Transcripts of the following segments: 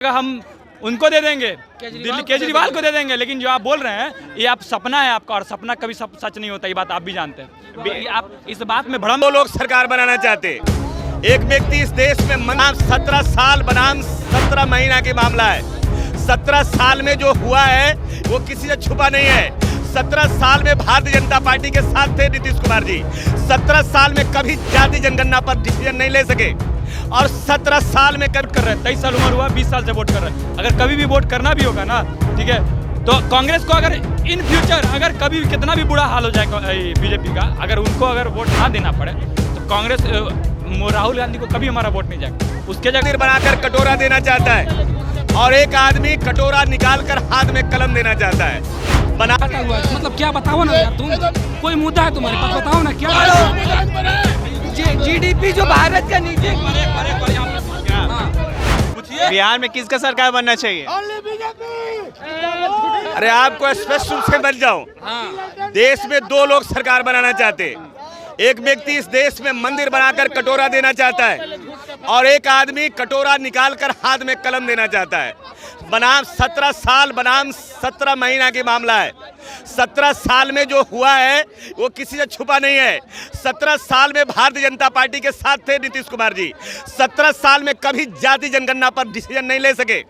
हम उनको दे देंगे, केजरीवाल को दे देंगे, लेकिन जो आप बोल रहे हैं ये आप सपना है आपका, और सपना कभी सच नहीं होता, ये बात आप भी जानते हैं। आप इस बात में भ्रम। दो लोग सरकार बनाना चाहते। एक व्यक्ति इस देश में 17 साल बनाम 17 महीना के मामला है। 17 साल में जो हुआ है वो किसी से छुपा नहीं है। 17 साल में भारतीय जनता पार्टी के साथ थे नीतीश कुमार जी। 17 साल में कभी जाति जनगणना पर डिसीजन नहीं ले सके, और 17 साल में कभी कर रहे हैं। 23 साल उम्र हुआ, 20 साल से वोट कर रहे हैं। अगर कभी भी वोट करना भी होगा ना, ठीक है, तो कांग्रेस को अगर इन फ्यूचर अगर कभी कितना भी बुरा हाल हो जाए बीजेपी का, अगर उनको अगर वोट ना देना पड़े तो कांग्रेस राहुल गांधी को कभी हमारा वोट नहीं जाएगा। उसके जगह बनाकर कटोरा देना चाहता है, और एक आदमी कटोरा निकाल कर हाथ में कलम देना चाहता है। बना हुआ है, मतलब क्या बताओ ना यार, तुम कोई मुद्दा है तुम्हारे पास, बताओ ना क्या। जीडीपी जो भारत का नीचे। बिहार में किसका सरकार बनना चाहिए? अरे आपको स्पष्ट रूप से बन जाऊं, देश में दो लोग सरकार बनाना चाहते। एक व्यक्ति इस देश में मंदिर बनाकर कटोरा देना चाहता है, और एक आदमी कटोरा निकालकर हाथ में कलम देना चाहता है। बनाम 17 साल बनाम 17 महीना के मामला है। 17 साल में जो हुआ है वो किसी से छुपा नहीं है। 17 साल में भारतीय जनता पार्टी के साथ थे नीतीश कुमार जी। 17 साल में कभी जाति जनगणना पर डिसीजन नहीं ले सके,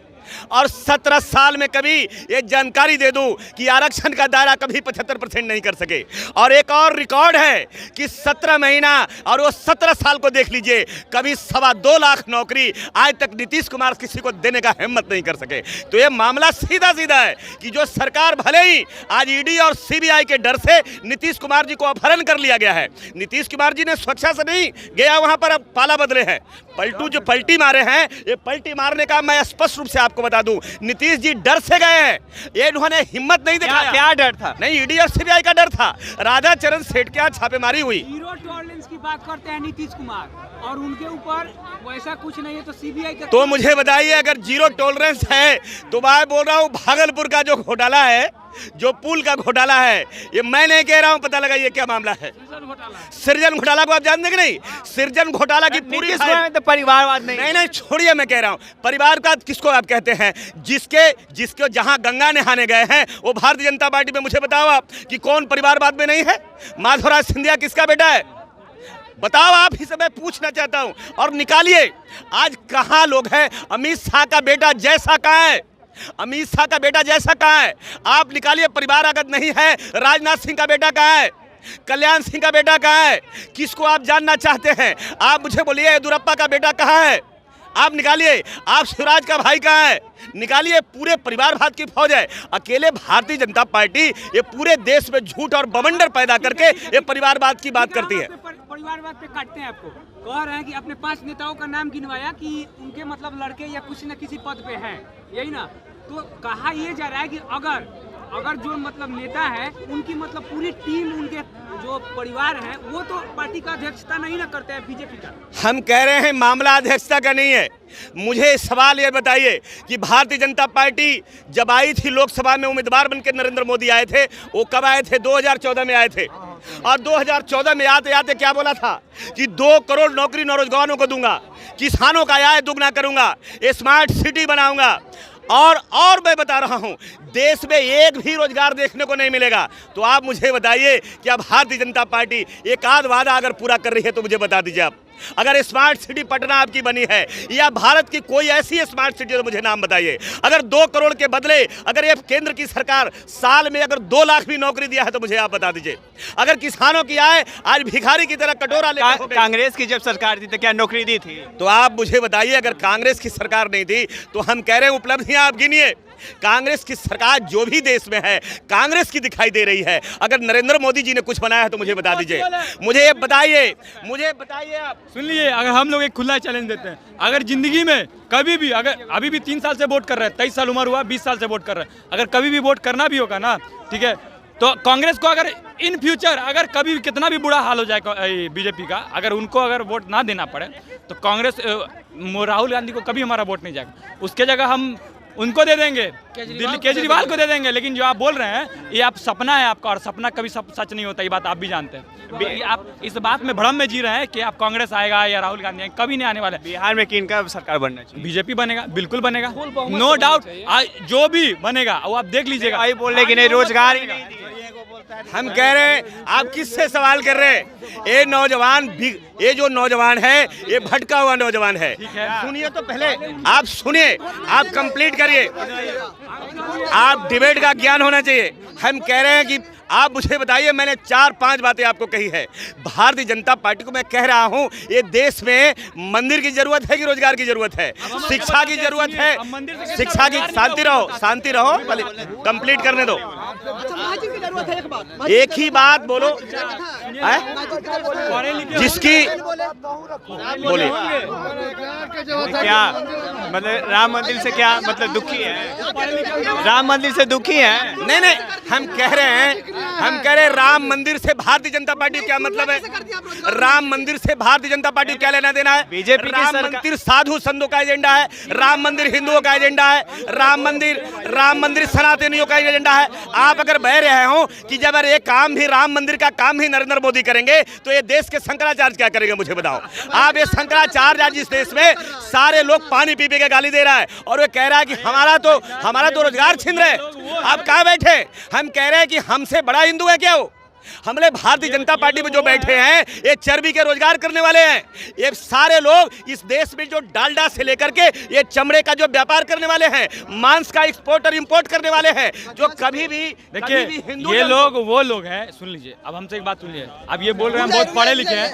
और 17 साल में कभी ये जानकारी दे दूं कि आरक्षण का दायरा कभी 75% नहीं कर सके। और एक और रिकॉर्ड है कि 17 महीना और वो 17 साल को देख लीजिए, कभी 2.25 लाख नौकरी आज तक नीतीश कुमार किसी को देने का हिम्मत नहीं कर सके। तो ये मामला सीधा सीधा है कि जो सरकार भले ही आज ईडी और सीबीआई के डर से नीतीश कुमार जी को अपहरण कर लिया गया है। नीतीश कुमार जी ने स्वेच्छा से नहीं गया वहां पर, अब पाला बदले हैं। पलटू जो पलटी मारे हैं, ये पलटी मारने का मैं स्पष्ट रूप से आपको बता दूं, नीतीश जी डर से गए हैं। ये इन्होंने हिम्मत नहीं दिखाया। क्या डर था? नहीं, ईडी और सीबीआई का डर था। राधा चरण सेठ के यहाँ छापेमारी हुई। जीरो टॉलरेंस की बात करते हैं नीतीश कुमार, और उनके ऊपर वैसा कुछ नहीं है, तो सीबीआई का। तो मुझे बताइए, अगर जीरो टॉलरेंस है तो मैं बोल रहा हूँ भागलपुर का जो घोटाला है, जो पुल का घोटाला है, ये मैं नहीं कह रहा हूँ, पता लगा ये क्या मामला है। सृजन घोटाला को आप जानते कि नहीं? सृजन घोटाला की पूरी तो परिवारवाद नहीं, छोड़िए, मैं कह रहा हूँ परिवारवाद किसको आप कहते हैं? जिसके जहाँ गंगा नहाने गए हैं वो भारतीय जनता पार्टी में। मुझे बताओ आप कि कौन परिवारवाद में नहीं है? माधवराज सिंधिया किसका बेटा है? बताओ आप ही से मैं पूछना चाहता हूँ। और निकालिए, आज कहाँ लोग हैं? अमित शाह का बेटा जैसा कहाँ है? अमित शाह का बेटा जैसा कहाँ है? आप निकालिए, परिवार अगर नहीं है। राजनाथ सिंह का बेटा कहाँ है? कल्याण सिंह का बेटा कहाँ है? किसको आप जानना चाहते हैं? आप मुझे बोलिए, येदुरप्पा का बेटा कहाँ है? आप निकालिए। आप शिवराज का भाई कहाँ है? निकालिए। पूरे परिवारवाद की फौज है। अकेले भारतीय जनता पार्टी ये पूरे देश में झूठ और बवंडर पैदा करके ये परिवारवाद की बात करती है। परिवारवाद पे काटते हैं आपको, कह रहे हैं कि अपने 5 नेताओं का नाम गिनवाया कि उनके मतलब लड़के या कुछ न किसी पद पे हैं, यही ना? तो कहा यह जा रहा है कि अगर जो मतलब नेता है उनकी मतलब पूरी टीम, उनके जो परिवार है, वो तो पार्टी का अध्यक्षता नहीं ना करते हैं बीजेपी का। हम कह रहे हैं मामला अध्यक्षता का नहीं है। मुझे सवाल ये बताइए कि भारतीय जनता पार्टी जब आई थी लोकसभा में, उम्मीदवार बनकर नरेंद्र मोदी आए थे, वो कब आए थे? 2014 में आए थे। और 2014 में आते आते क्या बोला था कि 2 करोड़ नौकरी नौजवानों को दूंगा, किसानों का आय दुगना करूंगा, स्मार्ट सिटी बनाऊंगा, और मैं बता रहा हूं देश में एक भी रोजगार देखने को नहीं मिलेगा। तो आप मुझे बताइए कि अब भारतीय जनता पार्टी एक आध वादा अगर पूरा कर रही है तो मुझे बता दीजिए आप। अगर स्मार्ट सिटी पटना आपकी बनी है, या भारत की कोई ऐसी स्मार्ट सिटी तो मुझे नाम बताइए। अगर 2 करोड़ के बदले अगर ये केंद्र की सरकार साल में अगर 2 लाख भी नौकरी दिया है तो मुझे आप बता दीजिए। अगर किसानों की आय आज भिखारी की तरह कटोरा ले, कांग्रेस की जब सरकार थी तो क्या नौकरी दी थी? तो आप मुझे बताइए, अगर कांग्रेस की सरकार नहीं थी तो हम कह रहे हैं उपलब्धियां आप गिनिए। कांग्रेस की सरकार जो भी देश में है कांग्रेस की दिखाई दे रही है। अगर नरेंद्र मोदी जी ने कुछ बनाया है तो मुझे बता दीजिए। मुझे बताइए आप। सुन लीजिए, अगर हम लोग एक खुला चैलेंज देते हैं, अगर जिंदगी में कभी भी, अगर अभी भी 3 साल से वोट कर रहे हैं, 23 साल उम्र हुआ, 20 साल से वोट कर रहे हैं, अगर कभी भी वोट करना भी होगा ना, ठीक है, तो कांग्रेस को अगर इन फ्यूचर अगर कभी कितना भी बुरा हाल हो जाए बीजेपी का, अगर उनको अगर वोट ना देना पड़े तो कांग्रेस राहुल गांधी को कभी हमारा वोट नहीं जाएगा। उसके जगह हम उनको दे देंगे, दिल्ली केजरीवाल को दे देंगे। लेकिन जो आप बोल रहे हैं ये आप सपना है आपका, और सपना कभी सच नहीं होता, ये बात आप भी जानते हैं। ये आप इस बात में भ्रम में जी रहे हैं कि आप कांग्रेस आएगा या राहुल गांधी आएंगे, कभी नहीं आने वाले। बिहार में किन का सरकार बनना चाहिए? बीजेपी बनेगा, बिल्कुल बनेगा, नो डाउट। जो भी बनेगा वो आप देख लीजिएगा। वही बोल रहे कि नहीं, रोजगार ही नहीं दिए। हम कह रहे हैं, आप किससे सवाल कर रहे हैं? ये जो नौजवान है ये भटका हुआ नौजवान है। सुनिए तो पहले, आप सुनिए, आप कंप्लीट करिए। आप डिबेट का ज्ञान होना चाहिए। हम कह रहे हैं कि आप मुझे बताइए, मैंने 4-5 बातें आपको कही है। भारतीय जनता पार्टी को मैं कह रहा हूं, ये देश में मंदिर की जरूरत है कि रोजगार की जरूरत है, शिक्षा की जरूरत है, शिक्षा की। शांति रहो, कंप्लीट करने दो। एक ही बात बोलो, जिसकी बोलिए। क्या मतलब राम मंदिर से क्या मतलब दुखी है? राम मंदिर से दुखी है? नहीं, हम कह रहे हैं राम मंदिर से भारतीय जनता पार्टी को क्या मतलब है? राम मंदिर से भारतीय जनता पार्टी को क्या लेना देना है? बीजेपी की राम मंदिर साधु संतों का एजेंडा है, राम मंदिर हिंदुओं का एजेंडा है, राम मंदिर सनातनियों का एजेंडा है। आप अगर बह रहे हो कि जब ये काम भी राम मंदिर का काम ही नरेंद्र मोदी करेंगे तो ये देश के शंकराचार्य क्या करेंगे? मुझे बताओ। आप ये शंकराचार्य आज इस देश में सारे लोग पानी पी के गाली दे रहा है और वो कह रहा है कि हमारा तो रोजगार छीन रहे। आप कहाँ बैठे? हम कह रहे हैं कि हमसे बड़ा हिंदू है क्या वो? हमने भारतीय जनता पार्टी में जो बैठे हैं ये चर्बी के रोजगार करने वाले हैं। ये सारे लोग इस देश में जो डालडा से लेकर के ये चमड़े का जो व्यापार करने वाले हैं, मांस का एक्सपोर्ट और इंपोर्ट करने वाले हैं, जो कभी भी देखिए ये लोग वो लोग हैं। सुन लीजिए, अब हमसे एक बात सुनिए। अब ये बोल रहे हैं बहुत पढ़े लिखे हैं,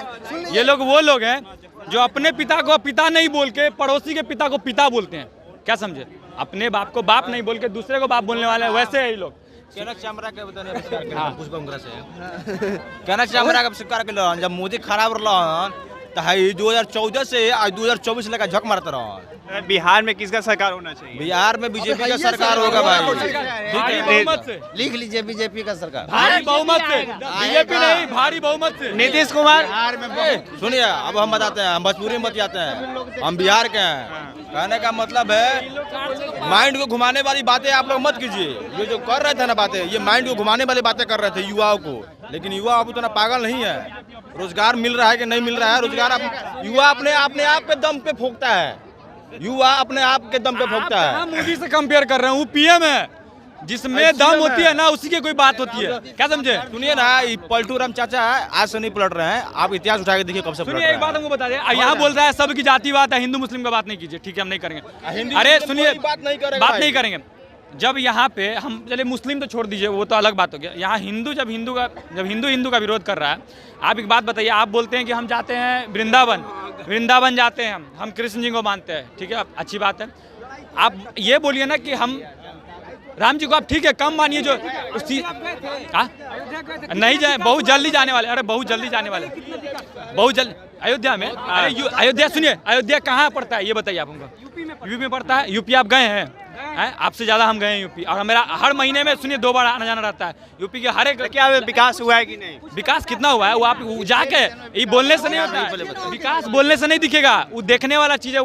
ये लोग वो लोग हैं जो अपने पिता को पिता नहीं बोल के पड़ोसी के पिता को पिता बोलते हैं। क्या समझे? अपने बाप को बाप नहीं बोल के दूसरे को बाप बोलने वाले हैं, वैसे है ये लोग। कहना चामरा के स्वीकार कर लो। जब मोदी खराब रहन तो 2014 से आज 2024 लगा झक मारते रह। बिहार में किसका सरकार होना चाहिए? बिहार में बीजेपी का सरकार होगा भाई, भारी बहुमत से लिख लीजिए बीजेपी का सरकार। भारी बहुमत से, बीजेपी नहीं, भारी बहुमत से। नीतीश कुमार। सुनिए, अब हम बताते हैं, हम भोजपुरी में बतियाते हैं, हम बिहार के हैं। कहने का मतलब है माइंड को घुमाने वाली बातें आप लोग मत कीजिए। ये जो कर रहे थे ना बातें, ये माइंड को घुमाने वाली बातें कर रहे थे युवाओं को। लेकिन युवा अब उतना पागल नहीं है। रोजगार मिल रहा है कि नहीं मिल रहा है? रोजगार युवा अपने आप पे दम पे फोकता है, युवा अपने आप के दम पे फोकता है। मोदी से कंपेयर कर रहे हैं, वो पीएम है, जिसमें दम होती है ना उसी की कोई बात होती है। क्या समझे? सुनिए ना, पलटू राम चाचा है, आज से नहीं पलट रहे हैं। आप इतिहास उठा के देखिए कब से पलट रहे हैं। एक बात हमको बता दें, यहाँ बोल रहा है सबकी जाति बात है, हिंदू मुस्लिम का बात नहीं कीजिए। ठीक है, हम नहीं करेंगे। अरे सुनिए, बात नहीं करेंगे। जब यहाँ पे हम चले, मुस्लिम तो छोड़ दीजिए, वो तो अलग बात हो गया। यहाँ हिंदू जब हिंदू का विरोध कर रहा है। आप एक बात बताइए, आप बोलते हैं कि हम जाते हैं वृंदावन जाते हैं, हम कृष्ण जी को मानते हैं, ठीक है, अच्छी बात है। आप ये बोलिए ना कि हम राम जी को, आप ठीक है कम मानिए, जो उसी नहीं जाए, बहुत जल्दी जाने वाले। अरे बहुत जल्दी जाने वाले, बहुत जल्द अयोध्या में। अरे अयोध्या सुनिए, अयोध्या कहाँ पड़ता है ये बताइए आप हमको? यूपी में पड़ता है। यूपी आप गए हैं? आपसे ज्यादा हम गए हैं यूपी, और मेरा हर महीने में सुनिए 2 बार आना जाना रहता है यूपी के हर एक। क्या विकास हुआ है कि नहीं? विकास कितना हुआ है वो आप जाके ये बोलने से नहीं होता है। विकास बोलने से नहीं दिखेगा, वो देखने वाला चीज है।